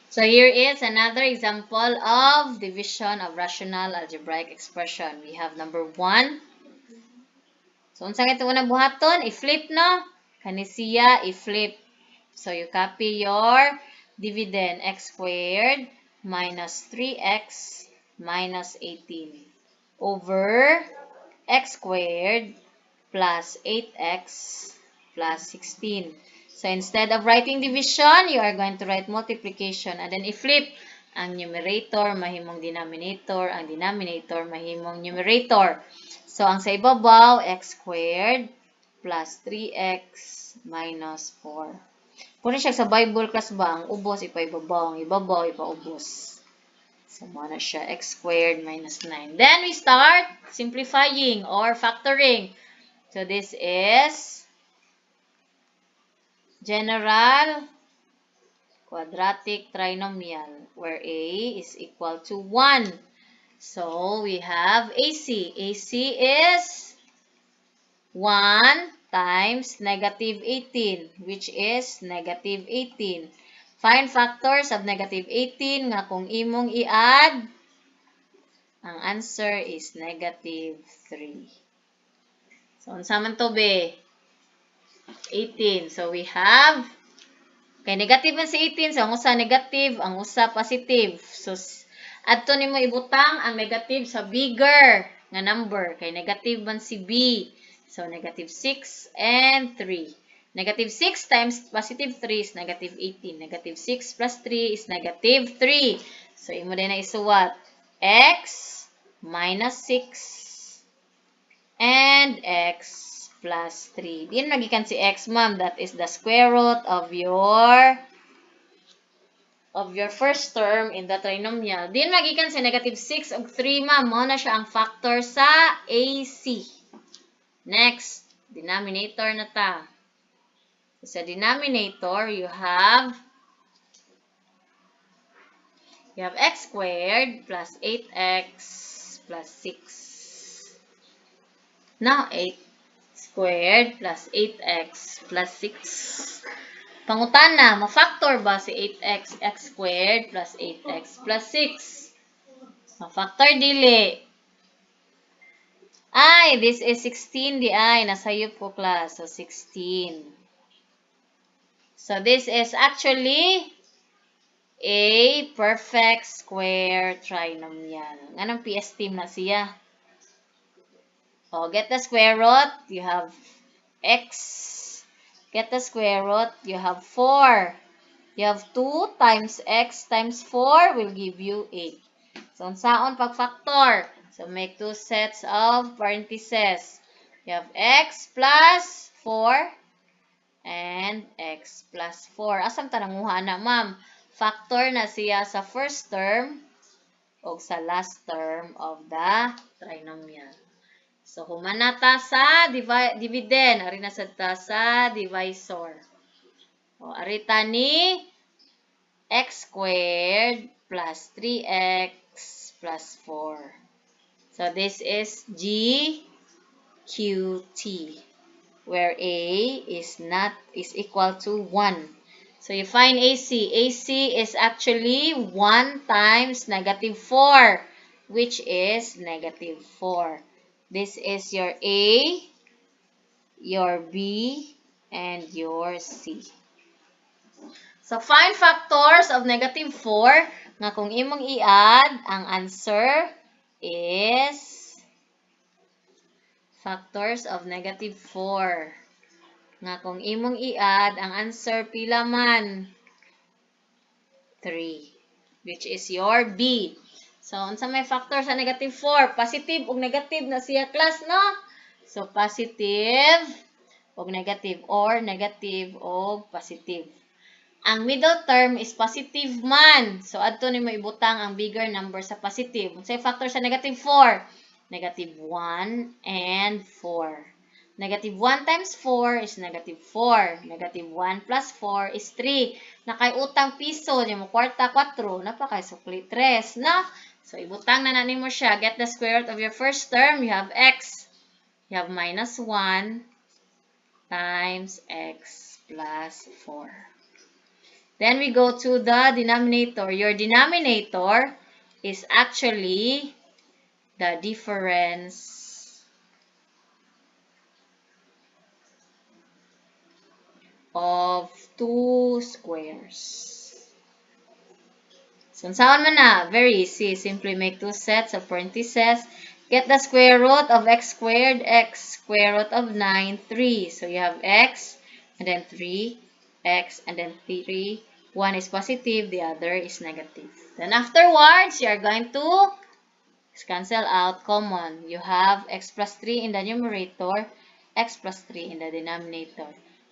So here is another example of division of rational algebraic expression. We have number 1. So, unsa ito unang buhaton? I-flip, no? Kanisiya, i-flip. So, you copy your dividend. X squared minus 3x minus 18 over x squared plus 8x plus 16. So, instead of writing division, you are going to write multiplication. And then, i-flip. Ang numerator, mahimong denominator. Ang denominator, mahimong numerator. So, ang sa ibabaw, x squared plus 3x minus 4. Kung siya sa Bible class ba, ang ubos ipaibabaw, ang ibabaw ipaubos. So, muna siya, x squared minus 9. Then, we start simplifying or factoring. So, this is general quadratic trinomial where a is equal to 1. So, we have AC. AC is 1 times negative 18, which is negative 18. Find factors of negative 18 nga kung imong i-add, ang answer is negative 3. So, unsa man to be? 18. So, we have, kay negative man si 18, so ang usa negative, ang usa positive. So, adto nimo ibutang ang negative sa bigger nga number, kay negative man si B. So, negative 6 and 3. Negative 6 times positive 3 is negative 18. Negative 6 plus 3 is negative 3. So, imo din na isuwat. X minus 6 and x plus 3. Din magikan si x, ma'am. That is the square root of your first term in the trinomial. Din magikan si negative 6 ug 3, ma'am. Mo na siya ang factor sa AC. Next, denominator na ta. So, sa denominator, you have x squared plus 8x plus 6. Now, 8 squared plus 8x plus 6. Pangutana, ma-factor ba si 8x, x squared plus 8x plus 6? Ma-factor dili. Ay, this is 16 di ay. Nasayop ko class. So, 16. So, this is actually a perfect square trinomial. Anong PS team na siya? Oh, get the square root, you have x. Get the square root, you have 4. You have 2 times x times 4 will give you 8. So, unsaon pag-factor? So, make 2 sets of parentheses. You have x plus 4 and x plus 4. Asam tananguha na, ma'am? Factor na siya sa first term o sa last term of the trinomial. So, humanata sa dividend. Ari na ta sa divisor. O, arita ni x squared plus 3x plus 4. So, this is GQT, where A is equal to 1. So, you find AC. AC is actually 1 times negative 4, which is negative 4. This is your A, your B, and your C. So, find factors of negative 4 nga kung imong i-add, ang answer is factors of negative 4. Nga kung imong i-add, ang answer pila man? 3, which is your B. So, unsa may factor sa negative 4? Positive ug negative na siya class, no? So, positive ug negative or negative ug positive. Ang middle term is positive man. So, adto nimo ibutang ang bigger number sa positive. Unsay factor sa negative 4? Negative 1 and 4. Negative 1 times 4 is negative 4. Negative 1 plus 4 is 3. Nakay utang piso, nimo kwarta 4, napakay sukli 3, no? So, ibutang na nimo siya. Get the square root of your first term. You have x. You have minus 1 times x plus 4. Then we go to the denominator. Your denominator is actually the difference of two squares. So, unsaon man na? Very easy. Simply make two sets of parentheses. Get the square root of x squared, x square root of 9, 3. So, you have x, and then 3, x, and then 3. One is positive, the other is negative. Then afterwards, you are going to cancel out common. You have x plus 3 in the numerator, x plus 3 in the denominator.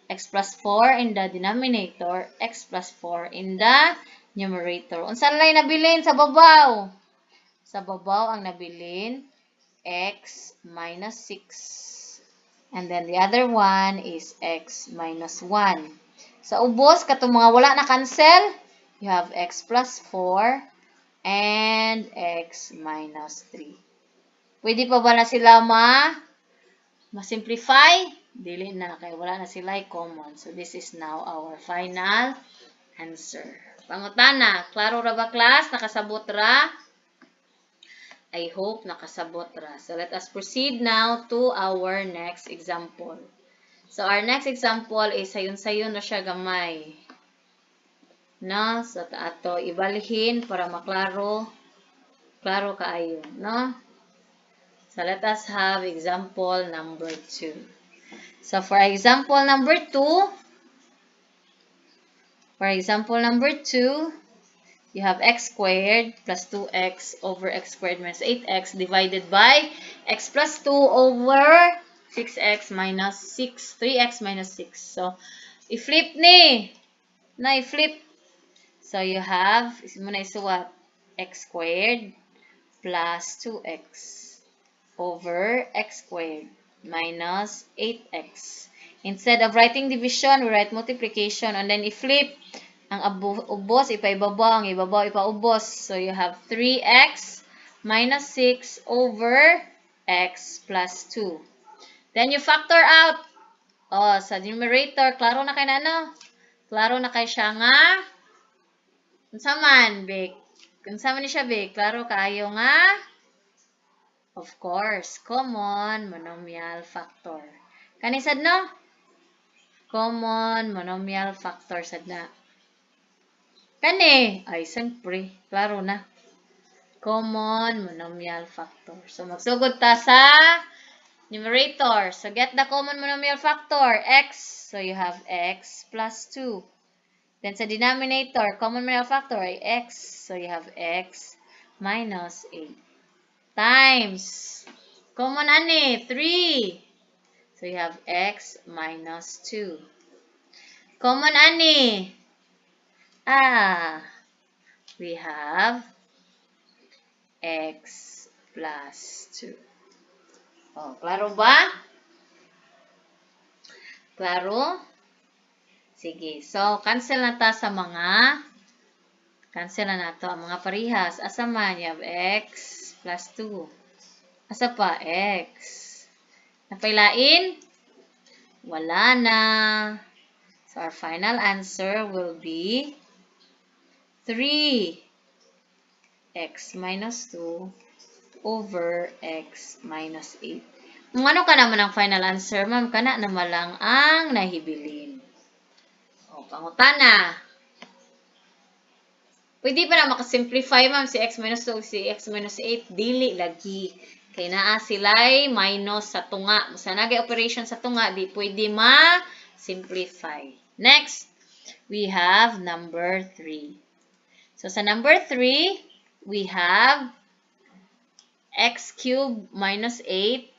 X plus 4 in the denominator, x plus 4 in the numerator. Unsa lay nabilin sa babaw? Sa babaw ang nabilin, x minus 6. And then the other one is x minus 1. Sa ubos, katong mga wala na cancel, you have x plus 4 and x minus 3. Pwede pa ba na sila ma-simplify? Dili na, kaya wala na sila common. So, this is now our final answer. Pangutana, klaro ra ba class? Nakasabot ra? I hope nakasabot ra. So, let us proceed now to our next example. So, our next example is sayon-sayon na siya gamay. No? So, ato ibalhin para maklaro. Klaro kaayo, no? So, let us have example number 2. So, for example number 2, you have x squared plus 2x over x squared minus 8x divided by x plus 2 over 6x minus 6, 3x minus 6. So, i-flip ni. Na, i-flip. So, you have, muna isuwat, x squared plus 2x over x squared minus 8x. Instead of writing division, we write multiplication and then i-flip. Ang ubos, ipa-ibabaw. Ang ibabaw, ipa-ubos. So, you have 3x minus 6 over x plus 2. Then, you factor out. Oh, sa numerator, klaro na kay na, ano? Klaro na kay siya nga. Unsa man, Bek? Unsa man ni siya, Bek? Klaro kaayo nga. Of course, common monomial factor. Kani sad no? Common monomial factor sad na. Kani, ay siyempre, klaro na. Common monomial factor. So magsugod ta sa numerator. So get the common monomial factor, x. So you have x plus 2. Then sa denominator, common monomial factor ay x. So you have x minus 8. Times. Common ani, 3. So you have x minus 2. Common ani. We have x plus 2. Oh, klaro ba? Klaro? Sige. So, cancel na ta sa mga cancel na nato ang mga parihas. Asa man, you have x plus 2. Asa pa? X. Napailain? Wala na. So, our final answer will be 3x minus 2 over x minus 8. Kung ano ka naman ang final answer, ma'am, kana naman lang ang nahibilin. O, pangutana. Pwede pa na makasimplify, ma'am, si x minus 2 si x minus 8. Dili lagi. Kaya naa sila'y minus sa tunga. Sa nagay operation sa tunga, di pwede ma-simplify. Next, we have number 3. So, sa number 3, we have x cubed minus 8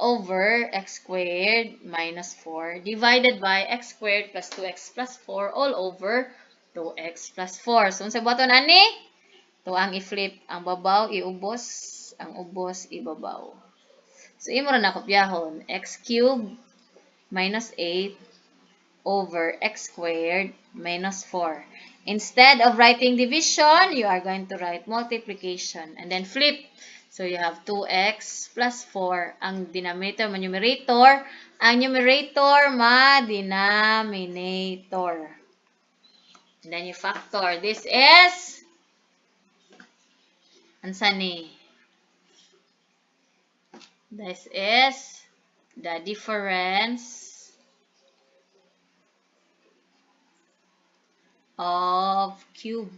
over x squared minus 4 divided by x squared plus 2x plus 4 all over 2x plus 4. So, sa buhaton ani? Ito ang i-flip. Ang babaw, iubos. Ang ubos, ibabaw. So, imo ra na kopyahon. X cubed minus 8 over x squared minus 4. Instead of writing division, you are going to write multiplication. And then flip. So, you have 2x plus 4. Ang denominator, numerator. Ang numerator, ma-denominator. And then you factor. This is, ansa ni? This is the difference of cube.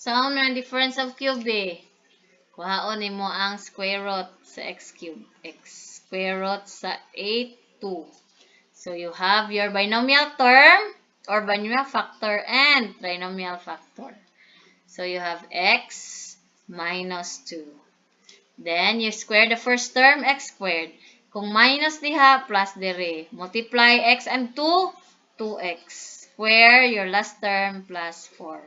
Saan ang difference of cube eh? Kuhaon mo ang square root sa x cube. X square root sa 82. So you have your binomial term or binomial factor and trinomial factor. So you have x minus 2. Then you square the first term, x squared. Kung minus diha, plus dire. Multiply x and 2, 2x. Square your last term plus 4.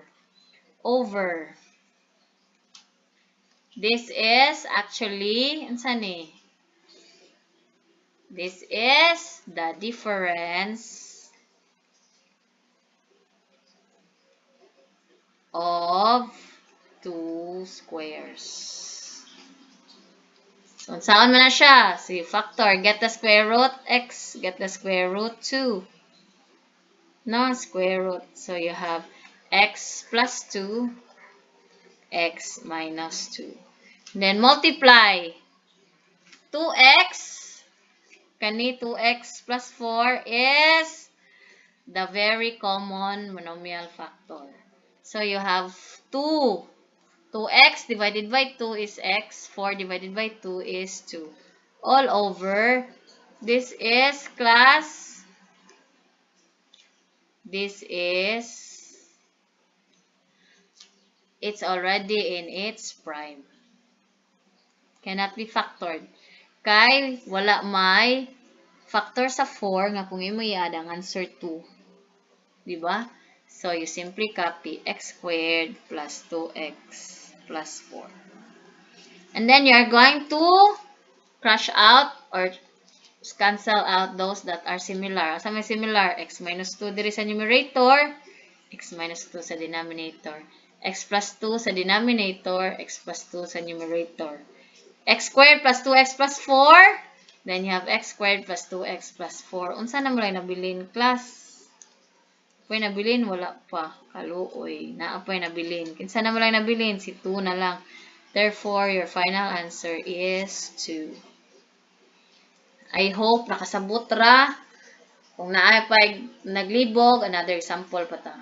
Over. This is actually, ansa ni? This is the difference of two squares. So, saan mo na siya? So, you factor. Get the square root x. Get the square root 2. No, square root. So, you have x plus 2, x minus 2. Then, multiply. 2x, kani 2x plus 4 is the very common monomial factor. So, you have 2. 2x divided by 2 is x. 4 divided by 2 is 2. All over. This is class. This is. It's already in its prime. Cannot be factored. Kay wala may factor sa 4 nga kung imo i-add ang answer 2. Diba? So, you simply copy x squared plus 2x plus 4. And then, you're going to crush out or cancel out those that are similar. Asa may similar? X minus 2 diri sa numerator, x minus 2 sa denominator. X plus 2 sa denominator, x plus 2 sa numerator. X squared plus 2x plus 4, then you have x squared plus 2x plus 4. Unsa na mo lang nabilin, class? Apoy nabilin? Wala pa. Kaluoy. Naapoy nabilin. Kinsa na mo lang nabilin? Si 2 na lang. Therefore, your final answer is 2. I hope nakasabot ra. Kung naay pa naglibog, another example pa ta.